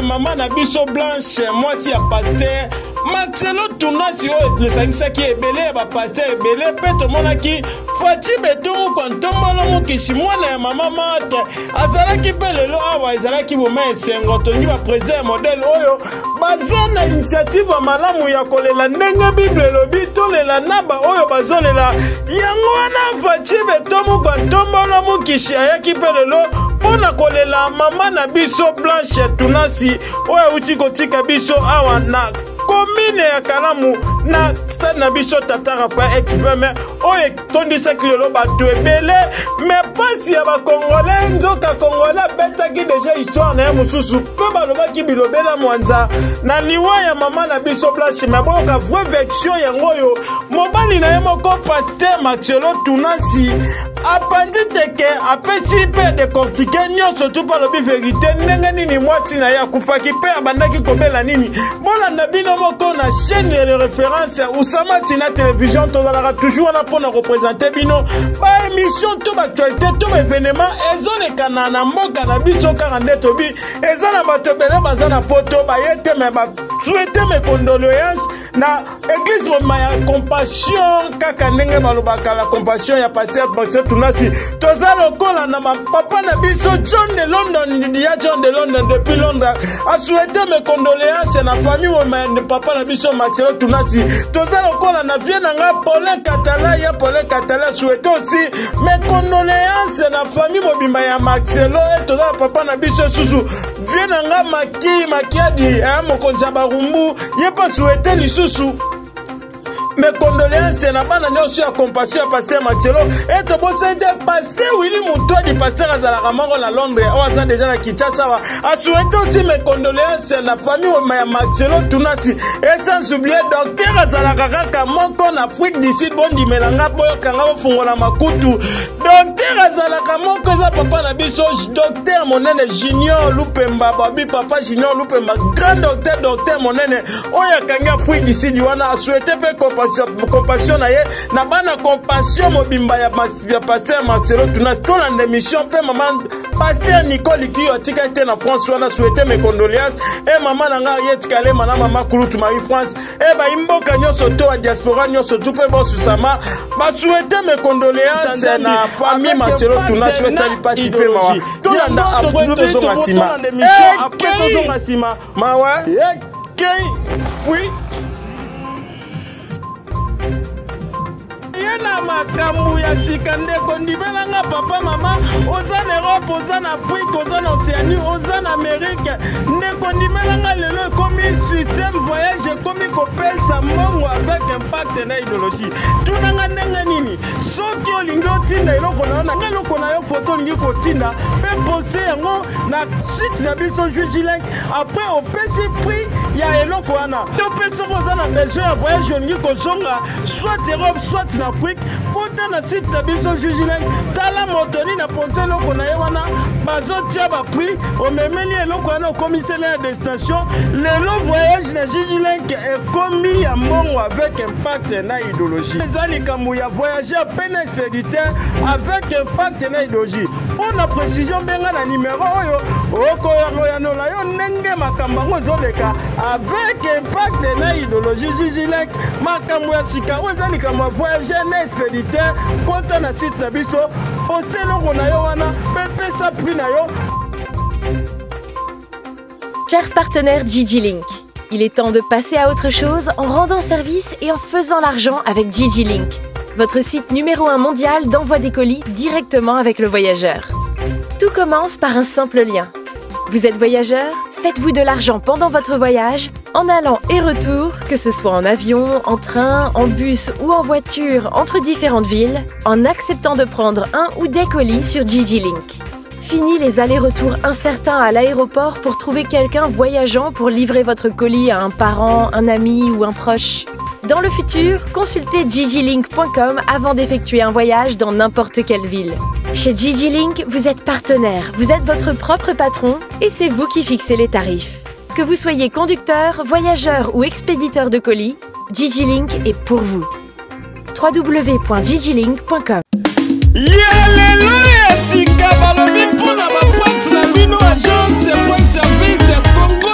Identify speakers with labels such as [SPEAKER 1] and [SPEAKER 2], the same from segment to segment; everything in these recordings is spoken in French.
[SPEAKER 1] maman na biso Blanche mwasi ya pasteur Marcelo Tunasi le sangisaki ebele ba pasteur ebele pe tomonaki Fati Betongo kwa ntombolo mokishi mwana ya mama Mate azalaki pe lelo awa ezalaki boma esengo toni ba président modèle oyo baza na initiative malamu ya kolela ndenge Bible lobi tolela naba oyo bazolela yango wana Fati Betongo kwa ntombolo mokishi ayaki pe lelo pona kolela mama na biso Blanche Tunasi oyo uti kotika biso awa na commune ya Kalamu na stade biso tata Raphaël expert oye tondisa kilolo bato ebele mais pasi ya ba congolais nzoka congolais betaki déjà histoire na mususu pe balobaki bilobela mwanza na liwa ya mama na biso Blanche mais boka vraie version yango yo mobali na ye moko pasteur Marcelo Tunasi apandi teke apesi pe décortiquer nyonso tout par lobi vérité ndenge nini mwasi na ye akufaki pe abandaki kobela nini bolanda bino moko na chaîne de référence Ousama Tina télévision tozalaka toujours là pour nous représenter bino ba émission tout actualité tout événement ezoleka na mboka na biso 42 tobi ezana bato bele bazana poto ba yete me ba souhaiter mes condoléances na église maya compassion kaka ndenge balobaka la compassion ya pasteur Tunasi toza lokola na papa na biso John de London dia John de London depuis Londres a souhaité mes condoléances na famille de papa na biso Marcelo Tunasi toza lokola na vie na nga Paulin Katala ya Paulin Katala souhaité aussi mes condoléances na famille mobimba ya Marcelo et toza papa na biso susu vie na nga Makiadi mokonza barumbu ye pas souhaité lisusu mes condoléances na bana nyonso ya compassion ya pasteur Marcelo et to bosende pasteur Willy Mutua di pasteur azalaka moko na Londres o aza déjà na Kinshasa a souhaité aussi mes condoléances na famille ya Marcelo Tunasi et sans oublier docteur azalaka kaka moko na Afrique du Sud bondi melanga boyo kanga bofungola makutu docteur azalaka moko za papa na biso docteur monene Junior Lupemba babi papa Junior Lupemba grand docteur monene oya kanga Afrique du Sud wana a souhaité pe compassion na ye na bana compassion mobimba ya pasteur Marcelo Tunasi to la émission pe maman pasteur Nicole qui otika été na France wana souhaiter mes condoléances et maman nanga yetikale mana mama Kulutu Marie France et ba imboka nyoso to a diaspora nyoso tout pe bosu sama ba souhaiter mes condoléances na famille Marcelo Tunasi sali pasi pe mawa to landa après to zonga sima après to zonga sima mawa oui na makambu ya sika ndeko ndibela nga papa mama oza na Europe oza na Afrique oza na Océanie oza na Amérique ndeko ndibela nga lelo komi système voyage komi kopesa mbongo avec impact na idéologie tunanga ndenge nini soki olingi otinda eloko na nga eloko na yo photo olingi kotinda pe poste yango na site na biso Jujilink après opesi prix ya eloko wana to pe soko oza na besoin ya voyage olingi kozonga soit Europe soit na Afrique pota na site na biso Jujilink tala motoni na ponse eloko na ye wana bazotia ba prix omemeli eloko wana okomisela ya destination lelo voyage na Jujilink ekomi ya mbongo avec impact na idéologie eza likambo ya voyager peine expéditeur avec impact na idéologie mpona précision benga na numéro oyo okoyanola yo ndenge makambo yango ezoleka avec impact na idéologie Jujilink makambo ya sika oyo eza likambo ya voyager na expéditeur konta na site na biso poste eloko na yo wana pepesa prix na yo.
[SPEAKER 2] Chers partenaires Jijilink, il est temps de passer à autre chose en rendant service et en faisant l'argent avec Jijilink, votre site numéro 1 mondial d'envoi des colis directement avec le voyageur. Tout commence par un simple lien. Vous êtes voyageur? Faites-vous de l'argent pendant votre voyage, en allant et retour, que ce soit en avion, en train, en bus ou en voiture entre différentes villes, en acceptant de prendre un ou des colis sur Jijilink. Fini les allers-retours incertains à l'aéroport pour trouver quelqu'un voyageant pour livrer votre colis à un parent, un ami ou un proche. Dans le futur, consultez jijilink.com avant d'effectuer un voyage dans n'importe quelle ville. Chez Jijilink, vous êtes partenaire, vous êtes votre propre patron et c'est vous qui fixez les tarifs. Que vous soyez conducteur, voyageur ou expéditeur de colis, Jijilink est pour vous. www.jijilink.com.
[SPEAKER 1] Alléluia, si Kabalobi pour la boîte, la mino agence, point service, Congo.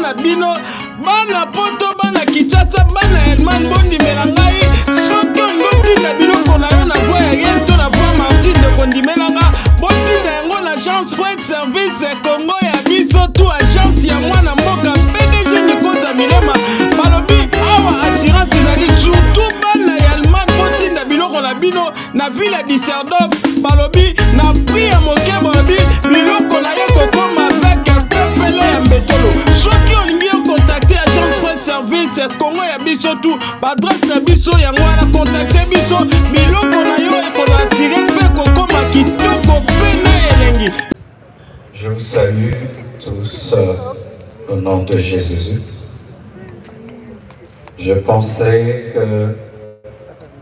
[SPEAKER 1] na bino bana poto bana Kinshasa bana Elman bondimela ngai soki ongotinda biloko na yo na voie ya Yesu to na voie Martine de kondimela nga botinda yango na agence Freight Service Congo ya biso tu agence ya mwana mboka PDG Nikoza Milema balobi awa assurance ezali surtout bana ya Elman botinda biloko na bino na ville ya Düsseldorf balobi na prix ya moke balobi biloko na ye kokoma avec pepele ya mbetolo soki olingi okontakte agence Freight Service Congo ya biso tu baadresse na biso yango wana kontakte biso biloko na yo ekozala sire mpe kokoma kitoko mpe na elengi.
[SPEAKER 3] Je vous salue tous au nom de Jésus. Je pensais que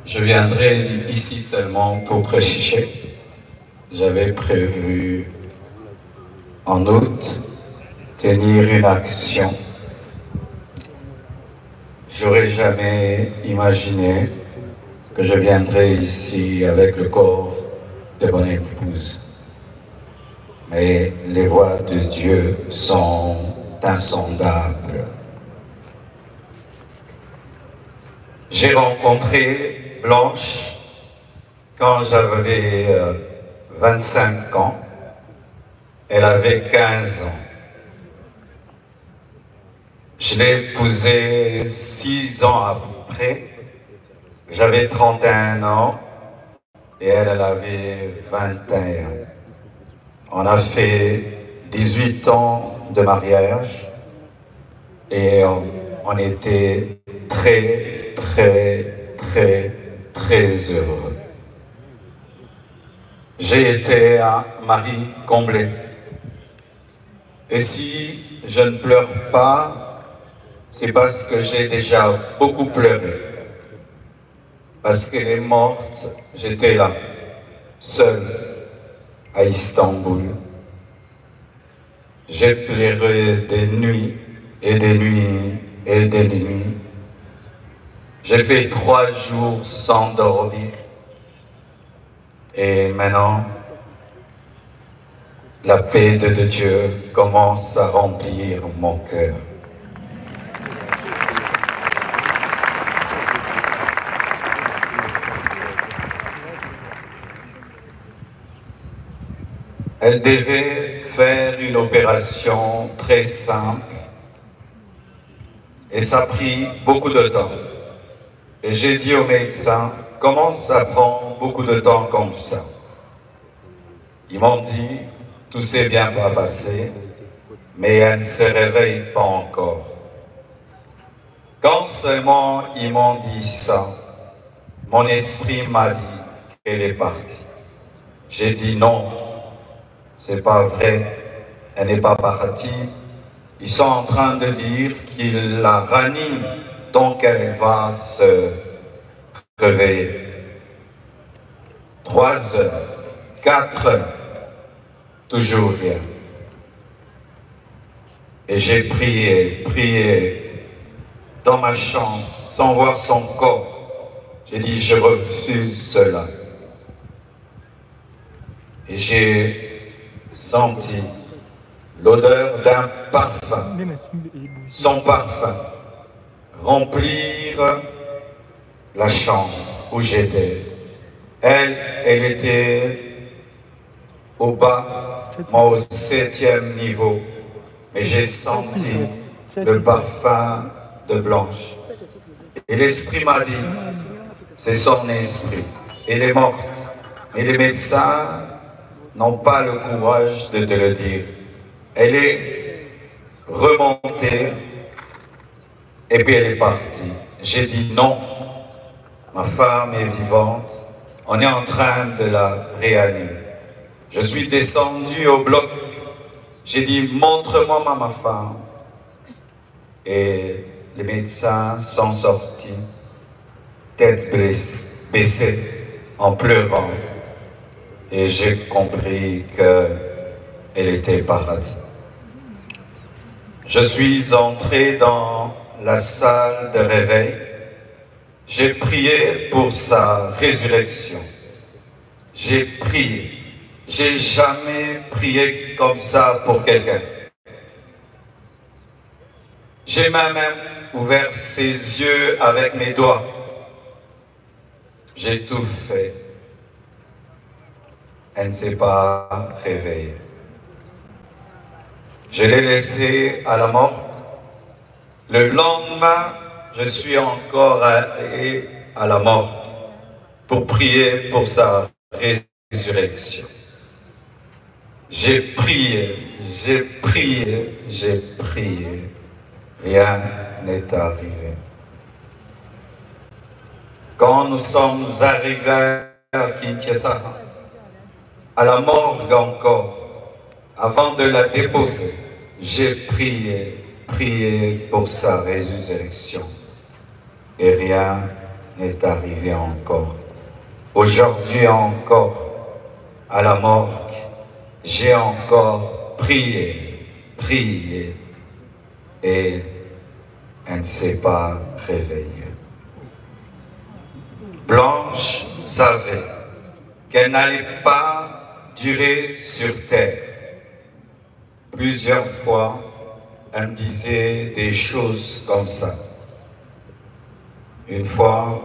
[SPEAKER 3] je viendrais ici seulement pour prêcher. J'avais prévu en août tenir une action. J'aurais jamais imaginé que je viendrais ici avec le corps de mon épouse. Mais les voies de Dieu sont insondables. J'ai rencontré Blanche quand j'avais 25 ans. Elle avait 15 ans. Je l'ai épousée 6 ans après. J'avais 31 ans et elle avait 21. On a fait 18 ans de mariage et on était très, très, très, très heureux. J'ai été un mari comblé. Et si je ne pleure pas, c'est parce que j'ai déjà beaucoup pleuré. Parce qu'elle est morte, j'étais là, seul, à Istanbul. J'ai pleuré des nuits et des nuits et des nuits. J'ai fait 3 jours sans dormir. Et maintenant, la paix de Dieu commence à remplir mon cœur. Elle devait faire une opération très simple et ça a pris beaucoup de temps. Et j'ai dit au médecin, comment ça prend beaucoup de temps comme ça? Ils m'ont dit, tout s'est bien passé, mais elle ne se réveille pas encore. Quand seulement ils m'ont dit ça, mon esprit m'a dit qu'elle est partie. J'ai dit non. C'est pas vrai, elle n'est pas partie. Ils sont en train de dire qu'ils la raniment, donc elle va se réveiller. 3 heures, 4 heures, toujours rien. Et j'ai prié dans ma chambre, sans voir son corps. J'ai dit, je refuse cela. Et j'ai senti l'odeur d'un parfum, son parfum, remplir la chambre où j'étais. Elle était au bas, moi au 7e niveau, mais j'ai senti le parfum de Blanche. Et l'esprit m'a dit, c'est son esprit, elle est morte. Et les médecins n'ont pas le courage de te le dire. Elle est remontée et puis elle est partie. J'ai dit non, ma femme est vivante, on est en train de la réanimer. Je suis descendu au bloc, j'ai dit montre-moi ma femme. Et les médecins sont sortis, tête baissée, en pleurant. Et j'ai compris qu'elle était partie. Je suis entré dans la salle de réveil. J'ai prié pour sa résurrection. J'ai prié. J'ai jamais prié comme ça pour quelqu'un. J'ai même ouvert ses yeux avec mes doigts. J'ai tout fait. Elle ne s'est pas réveillée. Je l'ai laissée à la mort. Le lendemain, je suis encore allé à la mort pour prier pour sa résurrection. J'ai prié, j'ai prié, j'ai prié. Rien n'est arrivé. Quand nous sommes arrivés à Kinshasa, à la morgue encore, avant de la déposer, j'ai prié, prié pour sa résurrection. Et rien n'est arrivé encore. Aujourd'hui encore, à la morgue, j'ai encore prié, prié, et elle ne s'est pas réveillée. Blanche savait qu'elle n'allait pas durer sur terre. Plusieurs fois, elle me disait des choses comme ça. Une fois,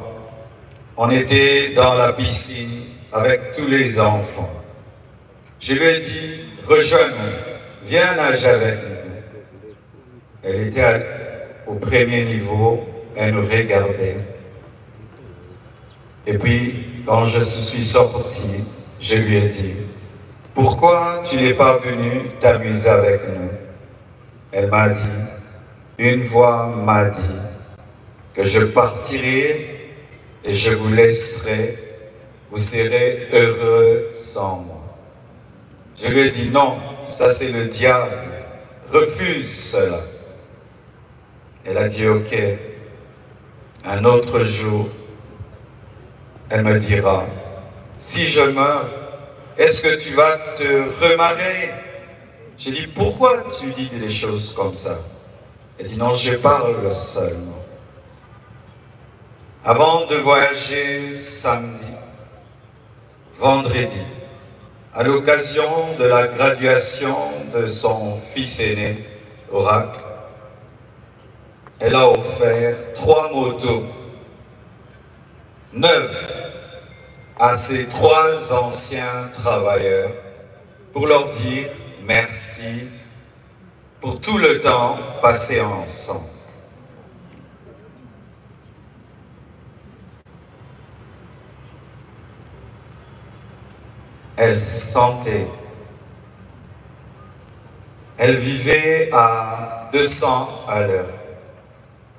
[SPEAKER 3] on était dans la piscine avec tous les enfants. Je lui ai dit, rejoins-nous, viens nager avec nous. Elle était au premier niveau, elle nous regardait. Et puis, quand je suis sorti, je lui ai dit, pourquoi tu n'es pas venu t'amuser avec nous? Elle m'a dit, une voix m'a dit que je partirai et je vous laisserai, vous serez heureux sans moi. Je lui ai dit, non, ça c'est le diable, refuse cela. Elle a dit, ok, un autre jour, elle me dira, si je meurs, est-ce que tu vas te remarier? J'ai dit, pourquoi tu dis des choses comme ça? Elle dit, non, je parle seulement. Avant de voyager samedi, vendredi, à l'occasion de la graduation de son fils aîné, Oracle, elle a offert 3 motos neuves à ses 3 anciens travailleurs pour leur dire merci pour tout le temps passé ensemble. Elle sentait, elle vivait à 200 à l'heure.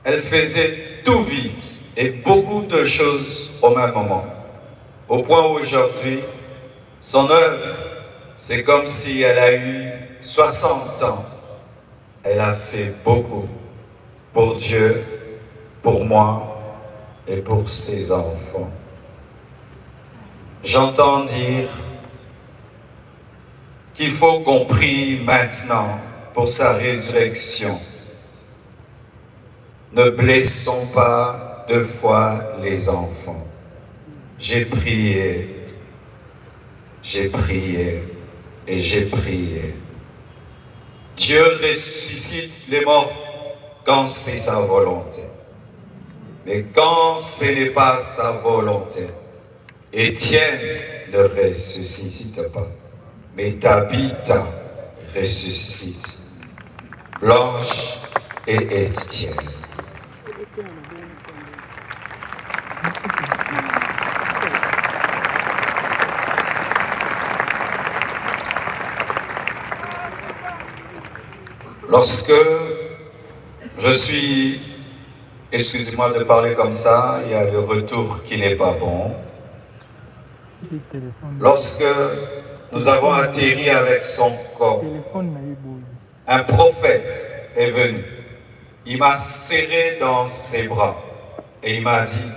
[SPEAKER 3] Elle faisait tout vite et beaucoup de choses au même moment. Au point où aujourd'hui, son œuvre, c'est comme si elle a eu 60 ans. Elle a fait beaucoup pour Dieu, pour moi et pour ses enfants. J'entends dire qu'il faut qu'on prie maintenant pour sa résurrection. Ne blessons pas 2 fois les enfants. J'ai prié et j'ai prié. Dieu ressuscite les morts quand c'est sa volonté. Mais quand ce n'est pas sa volonté, Étienne ne ressuscite pas. Mais Tabitha ressuscite. Blanche et Étienne. Lorsque je suis, excusez-moi de parler comme ça, il y a le retour qui n'est pas bon. Lorsque nous avons atterri avec son corps, un prophète est venu. Il m'a serré dans ses bras et il m'a dit,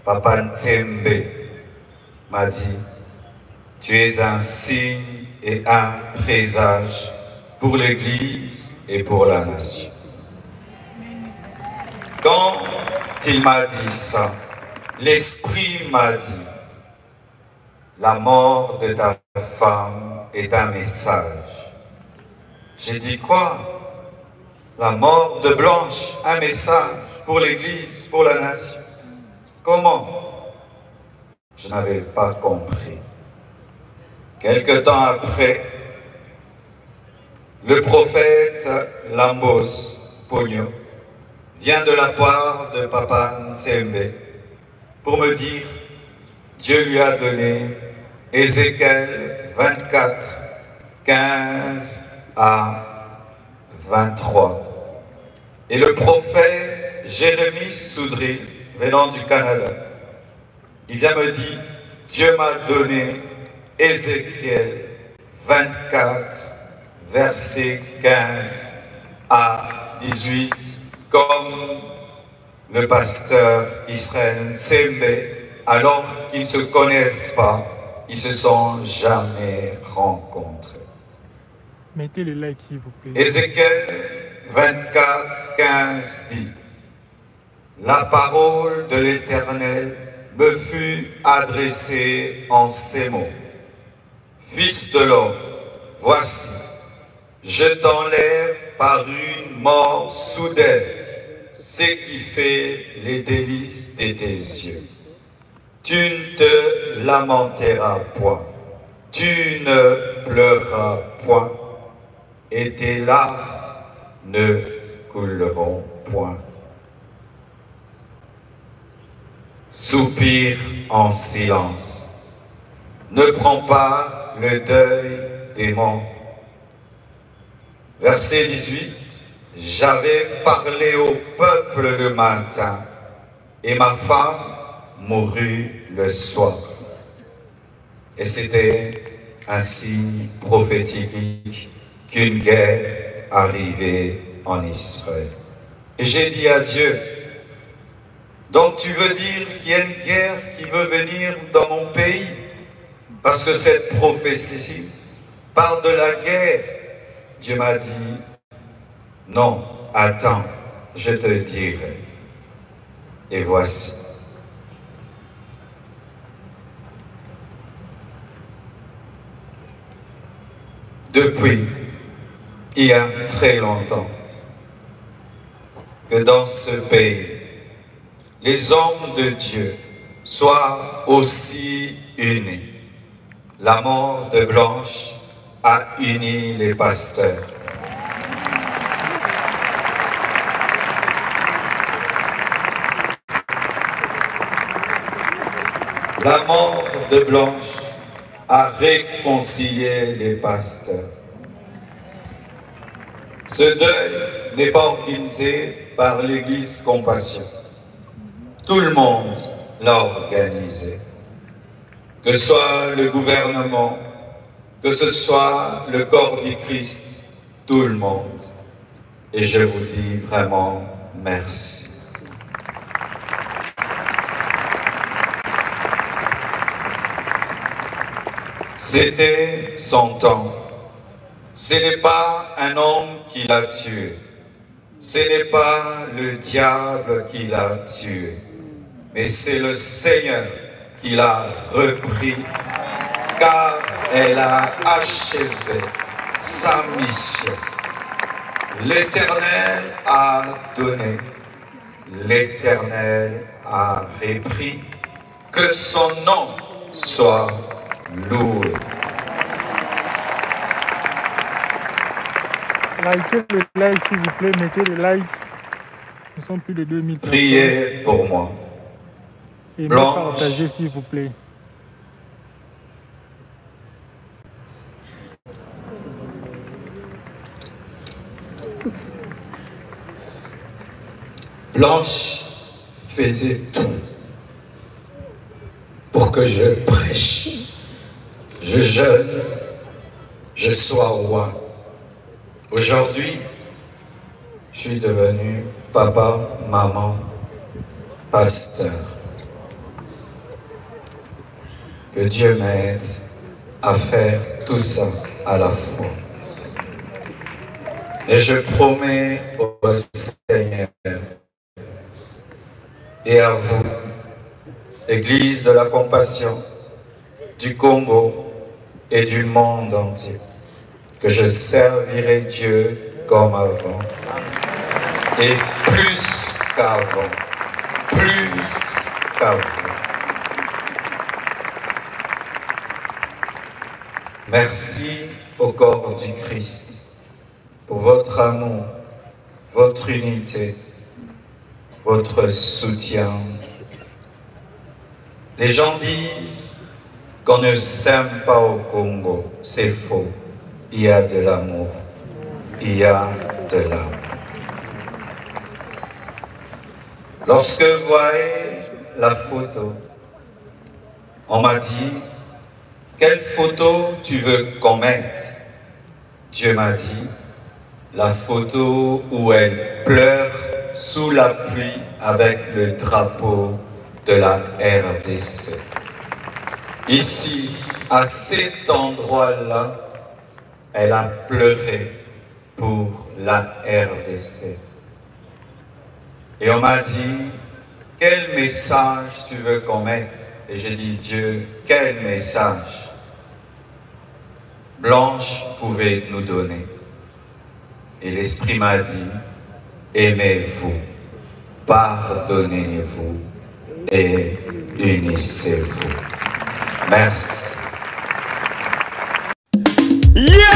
[SPEAKER 3] Papa Ntsembe m'a dit, tu es un signe et un présage pour l'Église et pour la nation. Quand il m'a dit ça, l'Esprit m'a dit, la mort de ta femme est un message. J'ai dit quoi? La mort de Blanche, un message pour l'Église, pour la nation. Comment? Je n'avais pas compris. Quelque temps après, le prophète Lambos Pogno vient de la part de Papa Nsembe pour me dire Dieu lui a donné Ézéchiel 24, 15 à 23. Et le prophète Jérémie Soudry, venant du Canada, il vient me dire, Dieu m'a donné Ézéchiel 24, versets 15 à 18, comme le pasteur Israël Nsembe, alors qu'ils ne se connaissent pas, ils ne se sont jamais rencontrés.
[SPEAKER 4] Mettez le like s'il vous plaît.
[SPEAKER 3] Ézéchiel 24, 15 dit, la parole de l'Éternel me fut adressée en ces mots. Fils de l'homme, voici, je t'enlève par une mort soudaine, ce qui fait les délices de tes yeux. Tu ne te lamenteras point, tu ne pleureras point, et tes larmes ne couleront point. Soupire en silence. Ne prends pas le deuil des morts. Verset 18. J'avais parlé au peuple le matin, et ma femme mourut le soir. Et c'était un signe prophétique qu'une guerre arrivait en Israël. Et j'ai dit à Dieu, donc tu veux dire qu'il y a une guerre qui veut venir dans mon pays? Parce que cette prophétie parle de la guerre. Dieu m'a dit, non, attends, je te dirai. Et voici. Depuis, il y a très longtemps, que dans ce pays, les hommes de Dieu soient aussi unis. La mort de Blanche a uni les pasteurs. La mort de Blanche a réconcilié les pasteurs. Ce deuil n'est pas organisé par l'Église Compassion. Tout le monde l'a organisé. Que ce soit le gouvernement, que ce soit le corps du Christ, tout le monde. Et je vous dis vraiment merci. C'était son temps. Ce n'est pas un homme qui l'a tué. Ce n'est pas le diable qui l'a tué. Mais c'est le Seigneur qui l'a repris, car elle a achevé sa mission. L'Éternel a donné, l'Éternel a repris, que son nom soit loué.
[SPEAKER 4] Likez le like s'il vous plaît, mettez le like. Nous sommes plus de 2000 personnes.
[SPEAKER 3] Priez pour moi.
[SPEAKER 4] Et
[SPEAKER 3] Blanche.
[SPEAKER 4] partagez s'il vous plaît.
[SPEAKER 3] Blanche faisait tout pour que je prêche, je jeûne, je sois roi. Aujourd'hui, je suis devenu papa, maman, pasteur. Que Dieu m'aide à faire tout ça à la fois. Et je promets au Seigneur et à vous, Église de la Compassion du Congo et du monde entier, que je servirai Dieu comme avant. et plus qu'avant. Plus qu'avant. Merci au corps du Christ pour votre amour, votre unité, votre soutien. Les gens disent qu'on ne s'aime pas au Congo. C'est faux. Il y a de l'amour. Il y a de l'amour. Lorsque vous voyez la photo, on m'a dit, quelle photo tu veux qu'on mette? Dieu m'a dit, la photo où elle pleure sous la pluie avec le drapeau de la RDC. Ici, à cet endroit-là, elle a pleuré pour la RDC. Et on m'a dit, quel message tu veux qu'on mette? Et j'ai dit, Dieu, quel message Blanche pouvait nous donner? Et l'Esprit m'a dit, aimez-vous, pardonnez-vous et unissez-vous. Merci.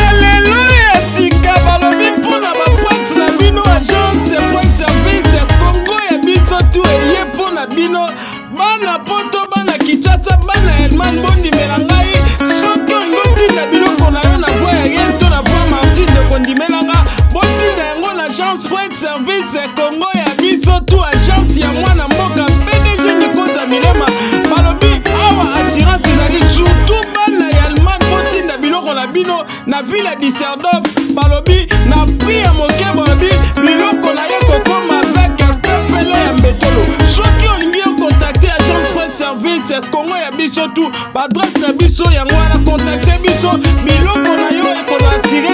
[SPEAKER 1] Alléluia, sika balobi mpona bafwati na bino agence point service Congo ya biso tu eye mpona bino bana poto bana Kinshasa bana Elman bondimela ngai soki ongotinda biloko na yo na voie ya rien to na voie Martine kondimelanga botinda yango na agence point service Congo ya biso tu agence ya mwana mboka PDG Nikoza Milema balobi awa assurance ezali surtout bana ya Elman botinda biloko na bino na ville di Serdov balobi na prix ya moke balobi biloko na ye kokoma avec pepele ya mbetolo soki olingi okontakte agence point service Congo ya biso tu badresse na biso yango wana kontakte biso biloko na yo ekozala sire